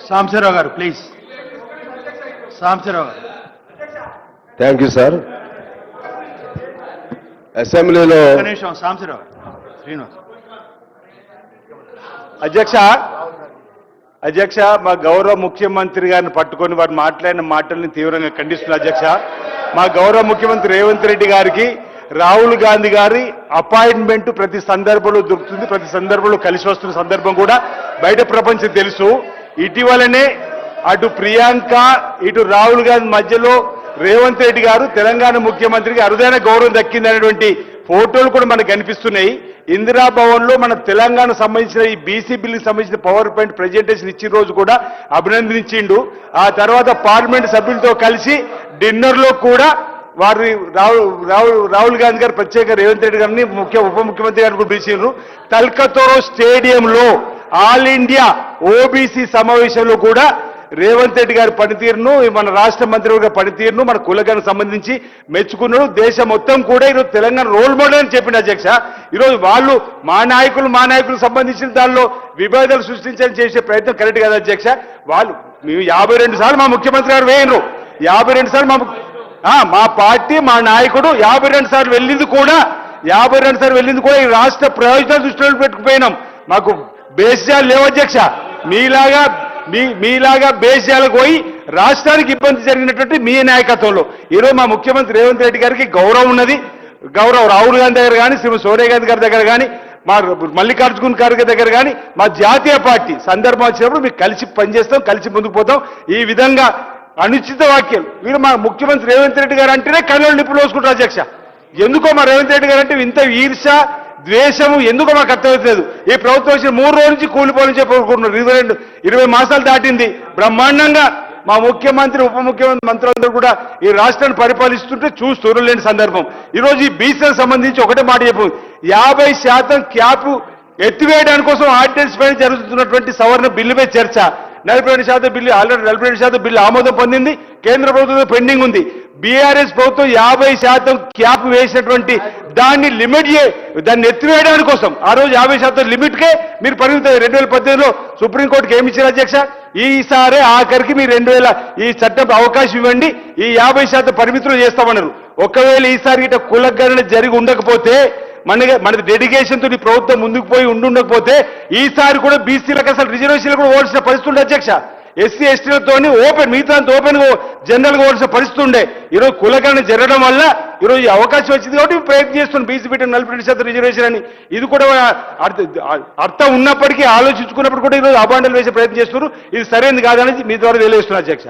సాంబశివరావు గారు ప్లీజ్. సాంబశివరావు గారు. Thank you sir. అసెంబ్లీలో సాంబశివరావు గారు. శ్రీనివాస్ అధ్యక్ష మా గౌరవ ముఖ్యమంత్రి గారిని పట్టుకొని వారు మాట్లాడిన మాటల్ని తీవ్రంగా ఖండిస్తున్నారు అధ్యక్ష. మా గౌరవ ముఖ్యమంత్రి రేవంత్ రెడ్డి గారికి రాహుల్ గాంధీ గారి అపాయింట్మెంట్ ప్రతి సందర్భంలో దొరుకుతుంది, ప్రతి సందర్భంలో కలిసి వస్తున్న సందర్భం కూడా బయట ప్రపంచం తెలుసు. ఇటీవలనే అటు ప్రియాంక ఇటు రాహుల్ గాంధీ మధ్యలో రేవంత్ రెడ్డి గారు తెలంగాణ ముఖ్యమంత్రికి అరుదైన గౌరవం దక్కిందనేటువంటి ఫోటోలు కూడా మనకు కనిపిస్తున్నాయి. ఇందిరాభవన్ లో మన తెలంగాణ సంబంధించిన ఈ బీసీ బిల్లుకి సంబంధించిన పవర్ పాయింట్ ప్రెజెంటేషన్ ఇచ్చిన రోజు కూడా అభినందించిండు. ఆ తర్వాత పార్లమెంట్ సభ్యులతో కలిసి డిన్నర్ లో కూడా వారి రాహుల్ గాంధీ గారు ప్రత్యేక రేవంత్ రెడ్డి గారిని ఉప ముఖ్యమంత్రి గారిని కూడా పిలిచిండ్రు. తల్కతోరో స్టేడియంలో ఆల్ ఇండియా ఓబీసీ సమావేశంలో కూడా రేవంత్ రెడ్డి గారి పనితీరును, మన రాష్ట్ర మంత్రివర్గ పనితీరును, మన కులగానికి సంబంధించి మెచ్చుకున్నాడు. దేశం మొత్తం కూడా ఈరోజు తెలంగాణ రోల్ మోడల్ అని చెప్పింది అధ్యక్ష. ఈరోజు వాళ్ళు మా నాయకులకు సంబంధించిన దానిలో విభేదాలు సృష్టించాలని చేసే ప్రయత్నం కరెక్ట్ కదా అధ్యక్ష. వాళ్ళు మేము 52 సార్లు మా ముఖ్యమంత్రి గారు వేయరు, 52 సార్లు మా పార్టీ మా నాయకుడు 52 సార్లు వెళ్ళింది కూడా ఈ రాష్ట్ర ప్రయోజనాలు దృష్టిలో పెట్టుకుపోయినాం. మాకు బేస్యాలు లేవు అధ్యక్ష. మీలాగా బేస్యాలకు పోయి రాష్ట్రానికి ఇబ్బంది జరిగినటువంటి మీ నాయకత్వంలో ఈరోజు మా ముఖ్యమంత్రి రేవంత్ రెడ్డి గారికి గౌరవం ఉన్నది. గౌరవం రాహుల్ గాంధీ దగ్గర కానీ, శ్రీమతి సోనియా గాంధీ గారి దగ్గర కానీ, మా మల్లికార్జున ఖర్గే దగ్గర కానీ, మా జాతీయ పార్టీ సందర్భం వచ్చినప్పుడు మీకు కలిసి పనిచేస్తాం, కలిసి ముందుకు పోతాం. ఈ విధంగా అనుచిత వ్యాఖ్యలు వీరు మా ముఖ్యమంత్రి రేవంత్ రెడ్డి గారు అంటేనే కళ్ళని నిప్పులు వేసుకుంటారు అధ్యక్ష. ఎందుకో మా రేవంత్ రెడ్డి గారు అంటే ఇంత ఈర్ష ద్వేషము ఎందుకో మాకు అర్థమవుతలేదు. ఈ ప్రభుత్వం వచ్చిన 3 రోజుల నుంచి కూలిపోవాలని చెప్పి 20 మాసాలు దాటింది. బ్రహ్మాండంగా మా ముఖ్యమంత్రి ఉప ముఖ్యమంత్రి మంత్రులందరూ కూడా ఈ రాష్ట్రాన్ని పరిపాలిస్తుంటే చూస్తూ లేని సందర్భం. ఈరోజు ఈ బీసీలకు సంబంధించి ఒకటే మాట చెప్పు, 50% క్యాప్ ఎత్తివేయడానికి కోసం ఆర్డినెన్స్ పైన జరుగుతున్నటువంటి సవరణ బిల్లుపై చర్చ. 42% బిల్లు ఆల్రెడీ 42% బిల్లు ఆమోదం పొందింది, కేంద్ర ప్రభుత్వం పెండింగ్ ఉంది. బీఆర్ఎస్ ప్రభుత్వం 50% క్యాప్ వేసినటువంటి దాన్ని ఎత్తివేయడానికి కోసం ఆ రోజు 50% లిమిట్కే మీరు పరిమితం. 2018లో సుప్రీంకోర్టుకి ఏమి ఇచ్చారు అధ్యక్ష? ఈసారి ఆఖరికి మీరు ఈ చట్టం అవకాశం ఇవ్వండి, ఈ 50% పరిమితులు చేస్తామన్నారు. ఒకవేళ ఈసారి ఇట కులగణన జరిగి ఉండకపోతే మన డెడికేషన్ తో ప్రభుత్వం ముందుకు పోయి ఉండకపోతే ఈసారి కూడా బీసీలకు అసలు రిజర్వేషన్లు కూడా ఓడిసిన పరిస్థితి ఉండే అధ్యక్ష. ఎస్సీ ఎస్టీలతో ఓపెన్ మిగతా ఓపెన్ జనరల్ గా ఓడిసిన పరిస్థితి ఉండే. ఈరోజు కులగణన జరగడం వల్ల ఈరోజు ఈ అవకాశం వచ్చింది కాబట్టి ప్రయత్నం చేస్తున్నాం బీసీ బిడ్డ 42% రిజర్వేషన్ అని. ఇది కూడా అర్థం ఉన్నప్పటికీ ఆలోచించుకున్నప్పుడు కూడా ఈరోజు అబాండాలు వేసే ప్రయత్నం చేస్తున్నారు. ఇది సరైనది కాదనేది మీ ద్వారా తెలియజేస్తున్నారు అధ్యక్ష.